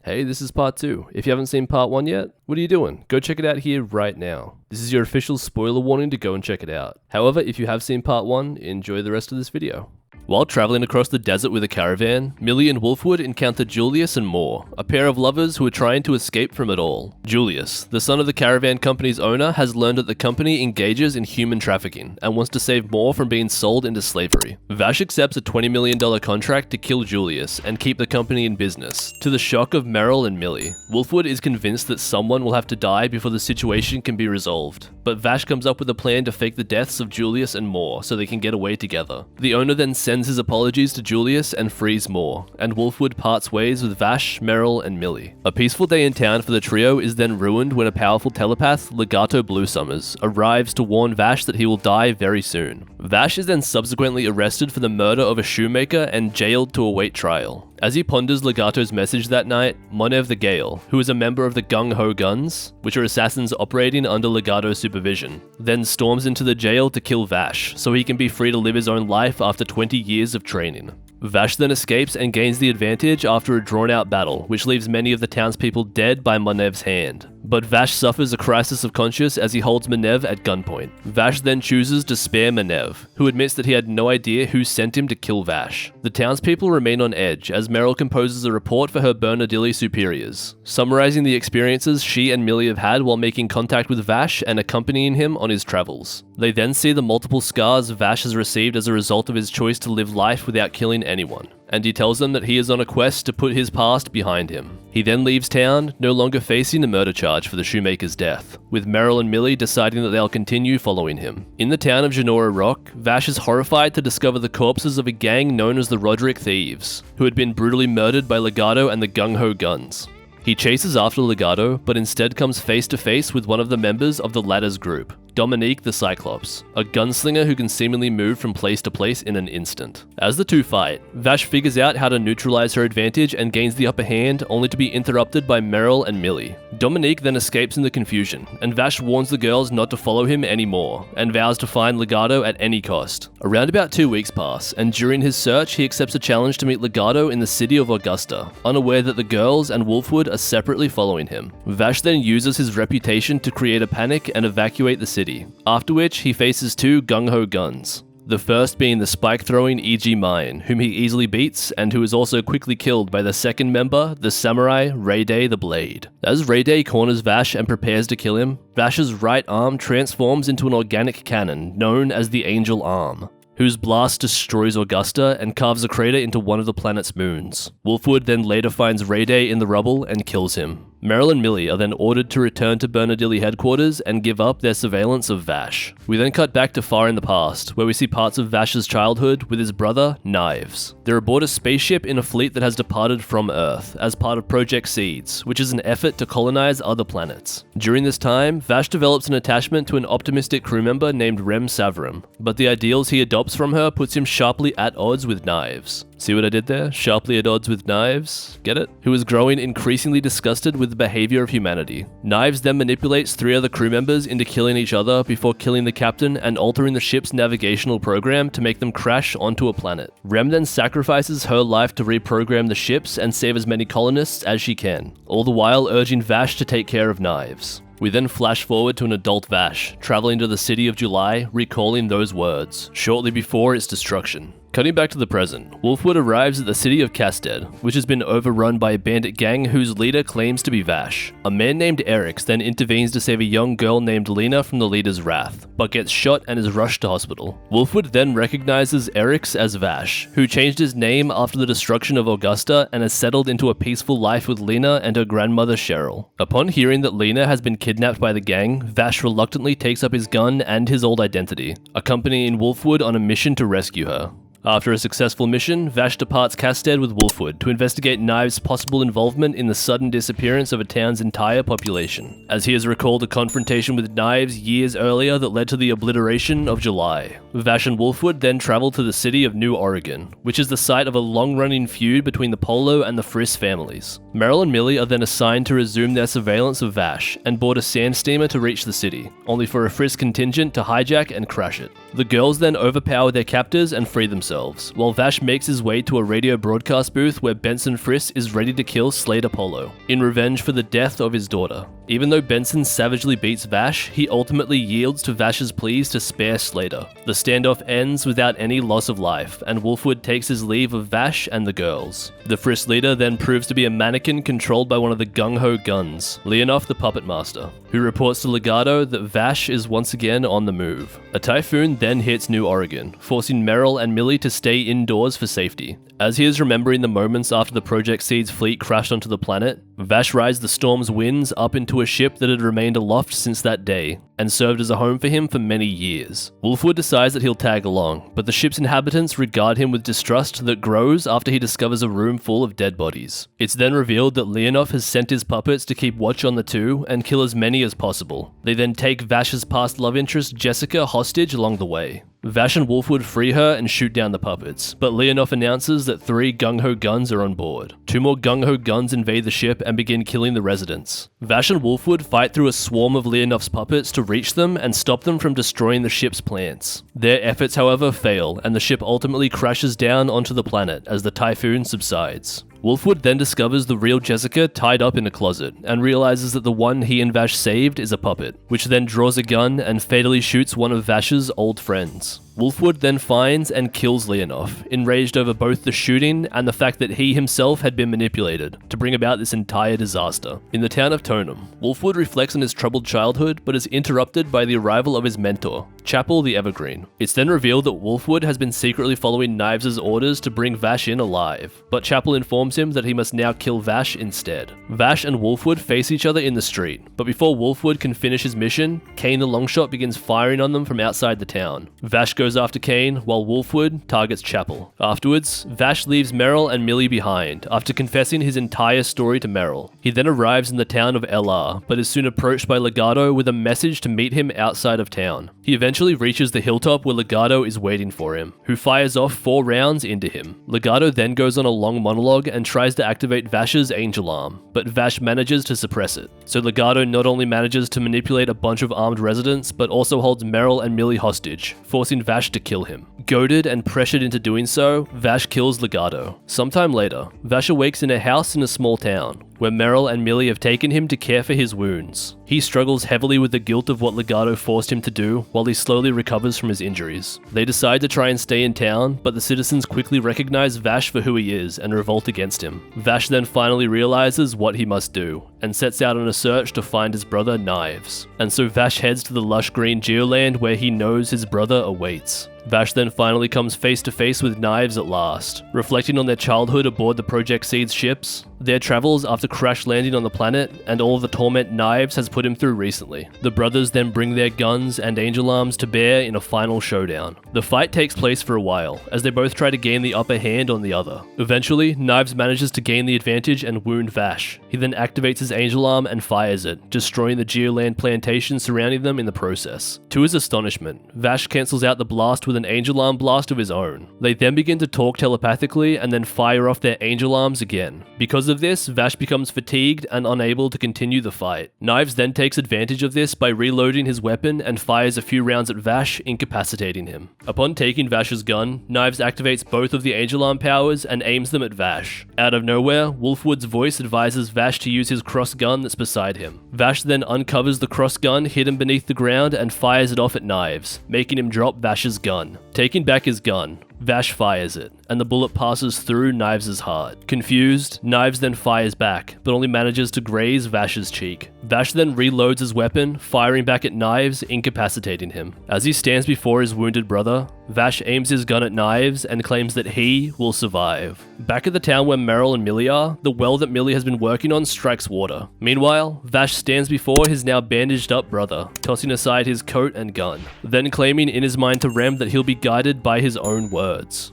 Hey, this is part 2. If you haven't seen part 1 yet, what are you doing? Go check it out here right now. This is your official spoiler warning to go and check it out. However, if you have seen part 1, enjoy the rest of this video. While traveling across the desert with a caravan, Millie and Wolfwood encounter Julius and Moore, a pair of lovers who are trying to escape from it all. Julius, the son of the caravan company's owner, has learned that the company engages in human trafficking and wants to save Moore from being sold into slavery. Vash accepts a $20 million contract to kill Julius and keep the company in business, to the shock of Meryl and Millie. Wolfwood is convinced that someone will have to die before the situation can be resolved, but Vash comes up with a plan to fake the deaths of Julius and Moore so they can get away together. The owner then sends his apologies to Julius and frees Moore, and Wolfwood parts ways with Vash, Meryl, and Millie. A peaceful day in town for the trio is then ruined when a powerful telepath, Legato Bluesummers, arrives to warn Vash that he will die very soon. Vash is then subsequently arrested for the murder of a shoemaker and jailed to await trial. As he ponders Legato's message that night, Monev the Gale, who is a member of the Gung Ho Guns, which are assassins operating under Legato's supervision, then storms into the jail to kill Vash, so he can be free to live his own life after 20 years of training. Vash then escapes and gains the advantage after a drawn-out battle, which leaves many of the townspeople dead by Monev's hand. But Vash suffers a crisis of conscience as he holds Monev at gunpoint. Vash then chooses to spare Monev, who admits that he had no idea who sent him to kill Vash. The townspeople remain on edge as Meryl composes a report for her Bernadilli superiors, summarizing the experiences she and Millie have had while making contact with Vash and accompanying him on his travels. They then see the multiple scars Vash has received as a result of his choice to live life without killing anyone, and he tells them that he is on a quest to put his past behind him. He then leaves town, no longer facing a murder charge for the shoemaker's death, with Meryl and Millie deciding that they'll continue following him. In the town of Genora Rock, Vash is horrified to discover the corpses of a gang known as the Roderick Thieves, who had been brutally murdered by Legato and the Gung Ho Guns. He chases after Legato, but instead comes face to face with one of the members of the latter's group, Dominique the Cyclops, a gunslinger who can seemingly move from place to place in an instant. As the two fight, Vash figures out how to neutralize her advantage and gains the upper hand, only to be interrupted by Meryl and Millie. Dominique then escapes in the confusion, and Vash warns the girls not to follow him anymore, and vows to find Legato at any cost. Around about 2 weeks pass, and during his search he accepts a challenge to meet Legato in the city of Augusta, unaware that the girls and Wolfwood are separately following him. Vash then uses his reputation to create a panic and evacuate the city, after which he faces two Gung Ho Guns. The first being the spike-throwing E.G. Mine, whom he easily beats, and who is also quickly killed by the second member, the samurai Rayday the Blade. As Rayday corners Vash and prepares to kill him, Vash's right arm transforms into an organic cannon known as the Angel Arm, whose blast destroys Augusta and carves a crater into one of the planet's moons. Wolfwood then later finds Rayday in the rubble and kills him. Meryl and Millie are then ordered to return to Bernadilli headquarters and give up their surveillance of Vash. We then cut back to far in the past, where we see parts of Vash's childhood with his brother, Knives. They're aboard a spaceship in a fleet that has departed from Earth as part of Project Seeds, which is an effort to colonize other planets. During this time, Vash develops an attachment to an optimistic crew member named Rem Savram, but the ideals he adopts from her puts him sharply at odds with Knives. See what I did there? Sharply at odds with Knives? Get it? Who is growing increasingly disgusted with the behavior of humanity. Knives then manipulates 3 other crew members into killing each other before killing the captain and altering the ship's navigational program to make them crash onto a planet. Rem then sacrifices her life to reprogram the ships and save as many colonists as she can, all the while urging Vash to take care of Knives. We then flash forward to an adult Vash, traveling to the city of July, recalling those words, shortly before its destruction. Cutting back to the present, Wolfwood arrives at the city of Casted, which has been overrun by a bandit gang whose leader claims to be Vash. A man named Erix then intervenes to save a young girl named Lena from the leader's wrath, but gets shot and is rushed to hospital. Wolfwood then recognizes Erix as Vash, who changed his name after the destruction of Augusta and has settled into a peaceful life with Lena and her grandmother Cheryl. Upon hearing that Lena has been kidnapped by the gang, Vash reluctantly takes up his gun and his old identity, accompanying Wolfwood on a mission to rescue her. After a successful mission, Vash departs Casted with Wolfwood to investigate Knives' possible involvement in the sudden disappearance of a town's entire population, as he has recalled a confrontation with Knives years earlier that led to the obliteration of July. Vash and Wolfwood then travel to the city of New Oregon, which is the site of a long-running feud between the Polo and the Friss families. Meryl and Millie are then assigned to resume their surveillance of Vash and board a sand steamer to reach the city, only for a Friss contingent to hijack and crash it. The girls then overpower their captors and free themselves. themselves, while Vash makes his way to a radio broadcast booth where Benson Friss is ready to kill Slade Apollo, in revenge for the death of his daughter. Even though Benson savagely beats Vash, he ultimately yields to Vash's pleas to spare Slater. The standoff ends without any loss of life, and Wolfwood takes his leave of Vash and the girls. The Friss leader then proves to be a mannequin controlled by one of the gung-ho guns, Leonov the Puppet Master, who reports to Legato that Vash is once again on the move. A typhoon then hits New Oregon, forcing Merrill and Millie to stay indoors for safety. As he is remembering the moments after the Project Seed's fleet crashed onto the planet, Vash rides the storm's winds up into a ship that had remained aloft since that day, and served as a home for him for many years. Wolfwood decides that he'll tag along, but the ship's inhabitants regard him with distrust that grows after he discovers a room full of dead bodies. It's then revealed that Leonov has sent his puppets to keep watch on the two and kill as many as possible. They then take Vash's past love interest Jessica hostage along the way. Vash and Wolfwood free her and shoot down the puppets, but Leonov announces that 3 gung-ho guns are on board. 2 more gung-ho guns invade the ship and begin killing the residents. Vash and Wolfwood fight through a swarm of Leonov's puppets to reach them and stop them from destroying the ship's plants. Their efforts, however, fail, and the ship ultimately crashes down onto the planet as the typhoon subsides. Wolfwood then discovers the real Jessica tied up in a closet, and realizes that the one he and Vash saved is a puppet, which then draws a gun and fatally shoots one of Vash's old friends. Wolfwood then finds and kills Leonov, enraged over both the shooting and the fact that he himself had been manipulated to bring about this entire disaster. In the town of Tonum, Wolfwood reflects on his troubled childhood, but is interrupted by the arrival of his mentor, Chapel the Evergreen. It's then revealed that Wolfwood has been secretly following Knives' orders to bring Vash in alive, but Chapel informs him that he must now kill Vash instead. Vash and Wolfwood face each other in the street, but before Wolfwood can finish his mission, Kane the Longshot begins firing on them from outside the town. Vash goes after Kane, while Wolfwood targets Chapel. Afterwards, Vash leaves Merrill and Millie behind, after confessing his entire story to Merrill. He then arrives in the town of LR, but is soon approached by Legato with a message to meet him outside of town. He eventually reaches the hilltop where Legato is waiting for him, who fires off 4 rounds into him. Legato then goes on a long monologue and tries to activate Vash's angel arm, but Vash manages to suppress it. So Legato not only manages to manipulate a bunch of armed residents, but also holds Merrill and Millie hostage, forcing Vash to kill him. Goaded and pressured into doing so, Vash kills Legato. Sometime later, Vash awakes in a house in a small town, where Merrill and Millie have taken him to care for his wounds. He struggles heavily with the guilt of what Legato forced him to do, while he slowly recovers from his injuries. They decide to try and stay in town, but the citizens quickly recognize Vash for who he is and revolt against him. Vash then finally realizes what he must do, and sets out on a search to find his brother Knives. And so Vash heads to the lush green geoland where he knows his brother awaits. Vash then finally comes face to face with Knives at last. Reflecting on their childhood aboard the Project Seed's ships, their travels after crash landing on the planet, and all the torment Knives has put him through recently. The brothers then bring their guns and angel arms to bear in a final showdown. The fight takes place for a while, as they both try to gain the upper hand on the other. Eventually, Knives manages to gain the advantage and wound Vash. He then activates his angel arm and fires it, destroying the geoland plantation surrounding them in the process. To his astonishment, Vash cancels out the blast with an angel arm blast of his own. They then begin to talk telepathically and then fire off their angel arms again. Because of this, Vash becomes fatigued and unable to continue the fight. Knives then takes advantage of this by reloading his weapon and fires a few rounds at Vash, incapacitating him. Upon taking Vash's gun, Knives activates both of the angel arm powers and aims them at Vash. Out of nowhere, Wolfwood's voice advises Vash to use his cross gun that's beside him. Vash then uncovers the cross gun hidden beneath the ground and fires it off at Knives, making him drop Vash's gun. Taking back his gun, Vash fires it, and the bullet passes through Knives' heart. Confused, Knives then fires back, but only manages to graze Vash's cheek. Vash then reloads his weapon, firing back at Knives, incapacitating him. As he stands before his wounded brother, Vash aims his gun at Knives and claims that he will survive. Back at the town where Merrill and Millie are, the well that Millie has been working on strikes water. Meanwhile, Vash stands before his now bandaged up brother, tossing aside his coat and gun, then claiming in his mind to Rem that he'll be guided by his own words.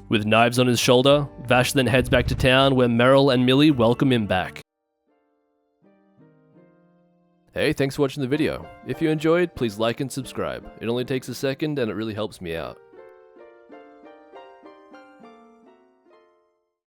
With Knives on his shoulder, Vash then heads back to town where Merrill and Millie welcome him back. Hey, thanks for watching the video. If you enjoyed, please like and subscribe. It only takes a second and it really helps me out.